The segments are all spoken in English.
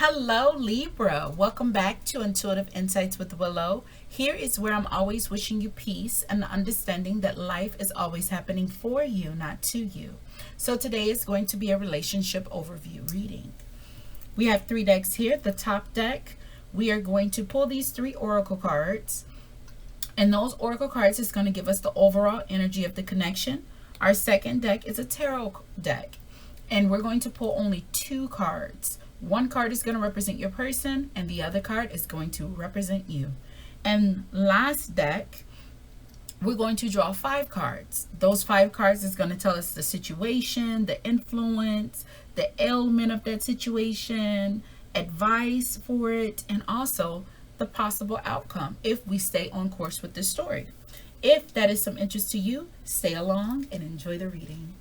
Hello, Libra. Welcome back to Intuitive Insights with Willow. Here is where I'm always wishing you peace and the understanding that life is always happening for you, not to you. So today is going to be a relationship overview reading. We have 3 decks here. The top deck, we are going to pull these 3 oracle cards. And those oracle cards is going to give us the overall energy of the connection. Our second deck is a tarot deck. And we're going to pull only 2 cards. One card is going to represent your person, and the other card is going to represent you. And last deck, we're going to draw 5 cards. Those 5 cards is going to tell us the situation, the influence, the ailment of that situation, advice for it, and also the possible outcome if we stay on course with this story. If that is some interest to you, stay along and enjoy the reading.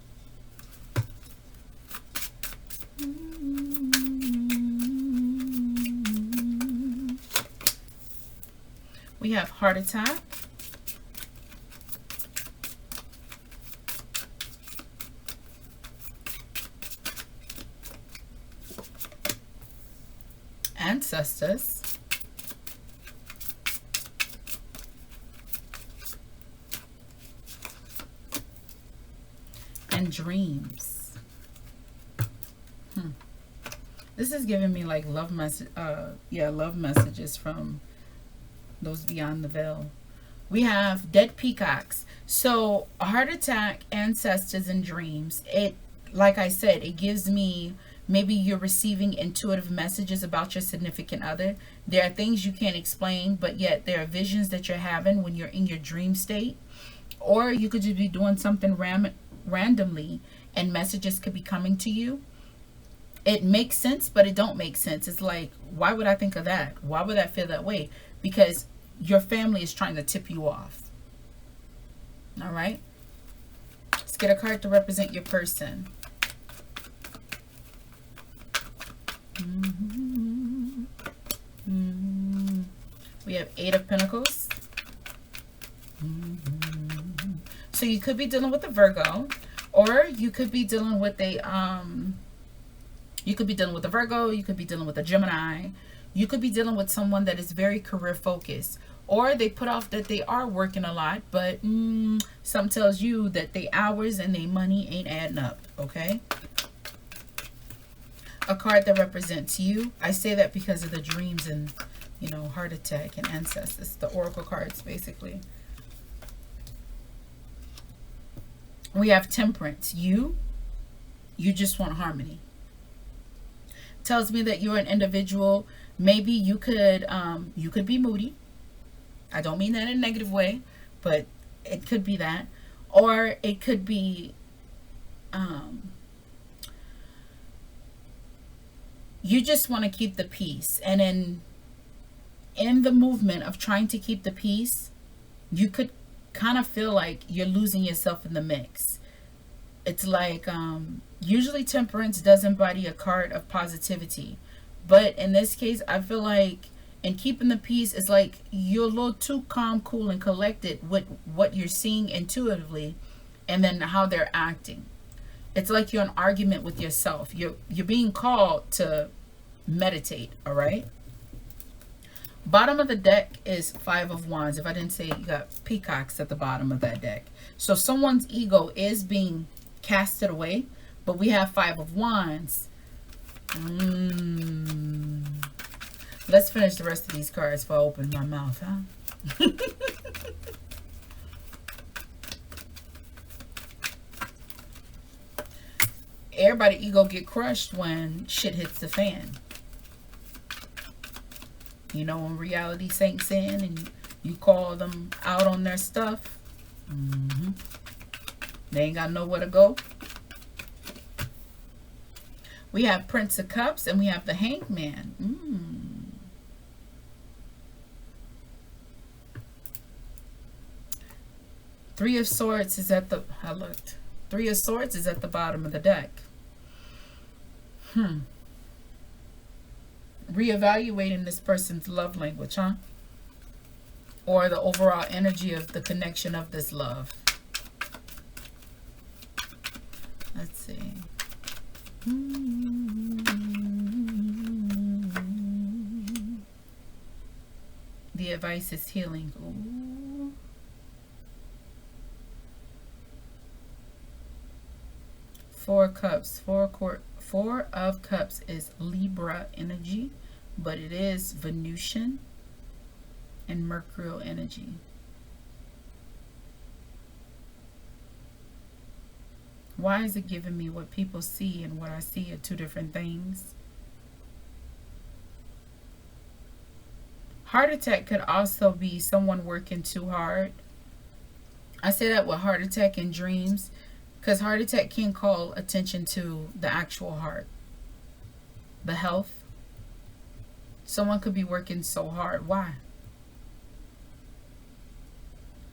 We have heart attack, ancestors, and dreams. This is giving me like love messages from those beyond the veil. We have dead peacocks. So a heart attack, ancestors, and dreams. It, like I said, it gives me maybe you're receiving intuitive messages about your significant other. There are things you can't explain, but yet there are visions that you're having when you're in your dream state. Or you could just be doing something randomly and messages could be coming to you. It makes sense, but it don't make sense. It's like, why would I think of that? Why would I feel that way? Because your family is trying to tip you off. All right. Let's get a card to represent your person. We have 8 of Pentacles. So you could be dealing with a Virgo, or you could be dealing with a you could be dealing with a Virgo, you could be dealing with a Gemini, you could be dealing with someone that is very career focused, or they put off that they are working a lot, but some tells you that their hours and their money ain't adding up, okay? A card that represents you. I say that because of the dreams and, you know, heart attack and ancestors, the oracle cards basically. We have temperance. You just want harmony. Tells me that you're an individual. Maybe you could be moody. I don't mean that in a negative way, but it could be that. Or it could be you just want to keep the peace. And in the movement of trying to keep the peace, you could kind of feel like you're losing yourself in the mix. It's like usually temperance does embody a card of positivity, but in this case I feel like in keeping the peace, it's like you're a little too calm, cool, and collected with what you're seeing intuitively and then how they're acting. It's like you're in argument with yourself. You're being called to meditate. All right, bottom of the deck is 5 of Wands. If I didn't say, you got peacocks at the bottom of that deck. So someone's ego is being casted away, but we have 5 of Wands. Let's finish the rest of these cards before I open my mouth, huh? Everybody ego get crushed when shit hits the fan. You know, when reality sinks in and you call them out on their stuff, they ain't got nowhere to go. We have Prince of Cups and we have the Hanged Man. 3 of Swords is at the, I looked. 3 of Swords is at the bottom of the deck. Reevaluating this person's love language, huh? Or the overall energy of the connection of this love. Let's see. the advice is healing. Ooh. Four of Cups. Four of Cups is Libra energy, but it is Venusian and Mercurial energy. Why is it giving me what people see and what I see are two different things? Heart attack could also be someone working too hard. I say that with heart attack and dreams, because heart attack can call attention to the actual heart, the health. Someone could be working so hard. Why?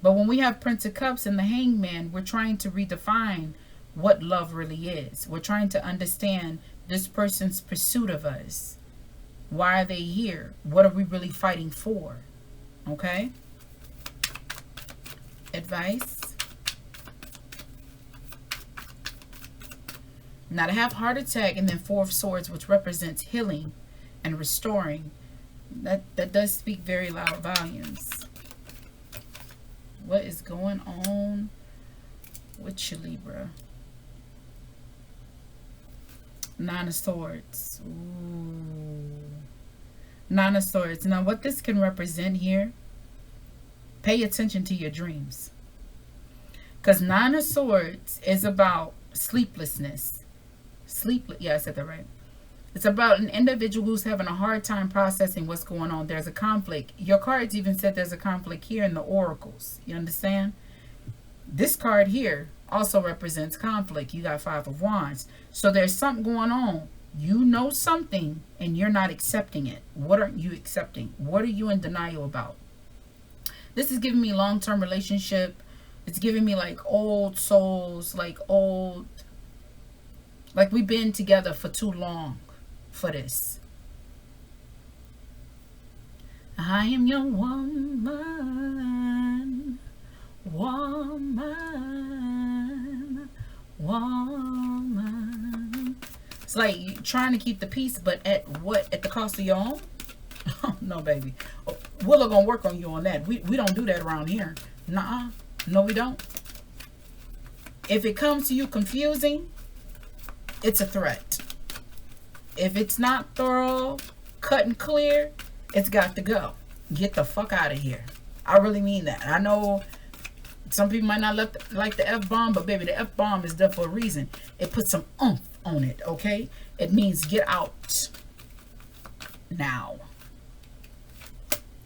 But when we have Prince of Cups and the Hangman, we're trying to redefine what love really is. We're trying to understand this person's pursuit of us. Why are they here? What are we really fighting for? Okay? Advice. Now, to have heart attack and then Four of Swords, which represents healing and restoring, that does speak very loud volumes. What is going on with you, Libra? Nine of Swords. Ooh. Nine of Swords. Now, what this can represent here, pay attention to your dreams. Because Nine of Swords is about sleeplessness. Yeah, I said that right. It's about an individual who's having a hard time processing what's going on. There's a conflict. Your cards even said there's a conflict here in the oracles. You understand? This card here also represents conflict. You got Five of Wands. So there's something going on. You know something and you're not accepting it. What aren't you accepting? What are you in denial about? This is giving me long-term relationship. It's giving me like old souls, like we've been together for too long for this. I am your woman, woman, woman. It's like you trying to keep the peace, but at what? At the cost of your own? Oh, no, baby. Willow gonna work on you on that. We don't do that around here. Nuh-uh. No, we don't. If it comes to you confusing, it's a threat. If it's not thorough, cut and clear, it's got to go. Get the fuck out of here. I really mean that. I know some people might not like the F-bomb, but baby, the F-bomb is there for a reason. It puts some oomph on it, okay? It means get out now.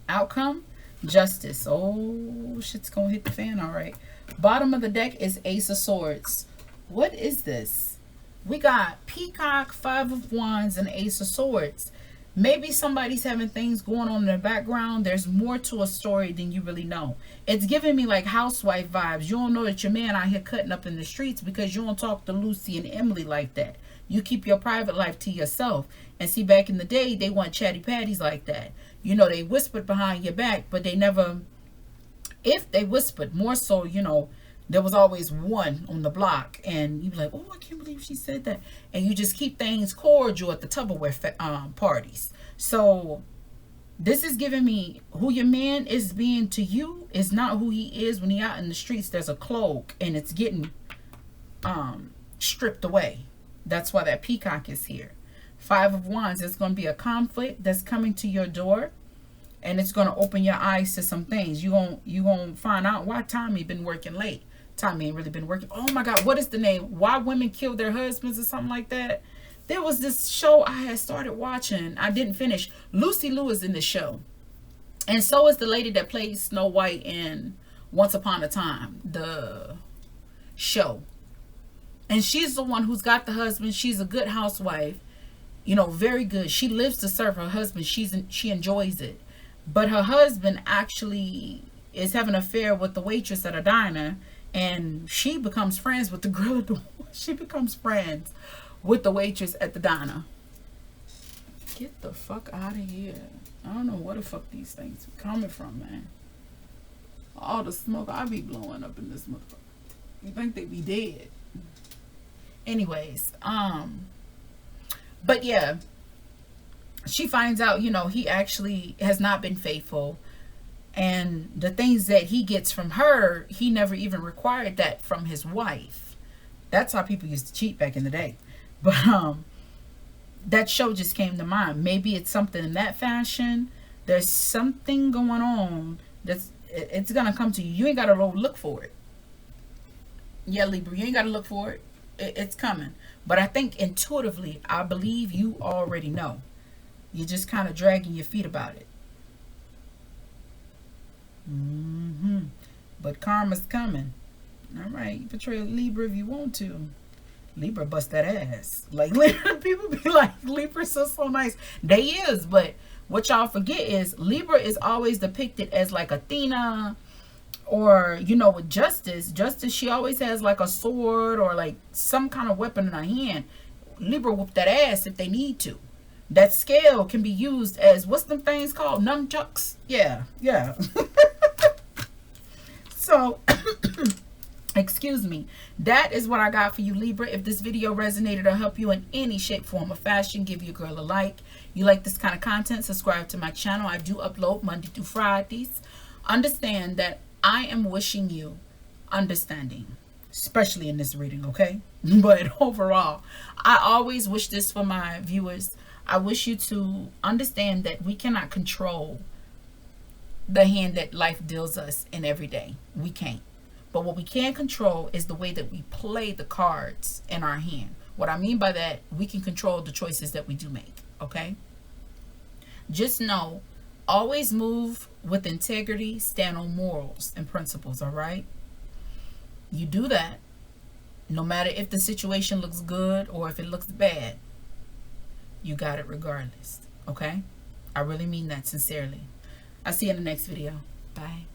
Outcome, justice. Oh, shit's gonna hit the fan, all right. Bottom of the deck is Ace of Swords. What is this? We got Peacock, Five of Wands, and Ace of Swords. Maybe somebody's having things going on in the background. There's more to a story than you really know. It's giving me like housewife vibes. You don't know that your man out here cutting up in the streets because you don't talk to Lucy and Emily like that. You keep your private life to yourself. And see, back in the day, they want chatty patties like that. You know, they whispered behind your back, but they never, if they whispered, more so, you know, there was always one on the block, and you'd be like, oh, I can't believe she said that. And you just keep things cordial at the Tupperware parties. So this is giving me who your man is being to you is not who he is when he out in the streets. There's a cloak, and it's getting stripped away. That's why that Peacock is here. Five of Wands, there's going to be a conflict that's coming to your door. And it's going to open your eyes to some things. You're going to find out why Tommy been working late. Tommy ain't really been working. Oh my God, what is the name? Why women kill their husbands or something like that. There was this show I had started watching. I didn't finish. Lucy Liu is in the show. And so is the lady that plays Snow White in Once Upon a Time, the show. And she's the one who's got the husband. She's a good housewife. You know, very good. She lives to serve her husband. She enjoys it. But her husband actually is having an affair with the waitress at a diner. And she becomes friends with the girl. She becomes friends with the waitress at the diner. Get the fuck out of here. I don't know where the fuck these things are coming from, man. All the smoke I be blowing up in this motherfucker. You think they be dead. Anyways, but yeah, she finds out, you know, he actually has not been faithful. And the things that he gets from her, he never even required that from his wife. That's how people used to cheat back in the day. But that show just came to mind. Maybe it's something in that fashion. There's something going on that's, it's gonna come to you. You ain't gotta go look for it. Yeah, Libra, you ain't gotta look for it. It's coming. But I think intuitively, I believe you already know. You're just kind of dragging your feet about it. But karma's coming. All right, you portray Libra if you want to. Libra bust that ass. Like, people be like, Libra's so nice. They is, but what y'all forget is Libra is always depicted as like Athena, or, you know, with Justice, she always has like a sword or like some kind of weapon in her hand. Libra whoop that ass if they need to. That scale can be used as, what's them things called? Nunchucks? Yeah. So, excuse me. That is what I got for you, Libra. If this video resonated or helped you in any shape, form, or fashion, give your girl a like. You like this kind of content, subscribe to my channel. I do upload Monday through Fridays. Understand that I am wishing you understanding, especially in this reading, okay? But overall, I always wish this for my viewers. I wish you to understand that we cannot control the hand that life deals us in every day. We can't. But what we can control is the way that we play the cards in our hand. What I mean by that, we can control the choices that we do make, okay? Just know, always move with integrity, stand on morals and principles, all right? You do that, no matter if the situation looks good or if it looks bad, you got it regardless, okay? I really mean that sincerely. I'll see you in the next video. Bye.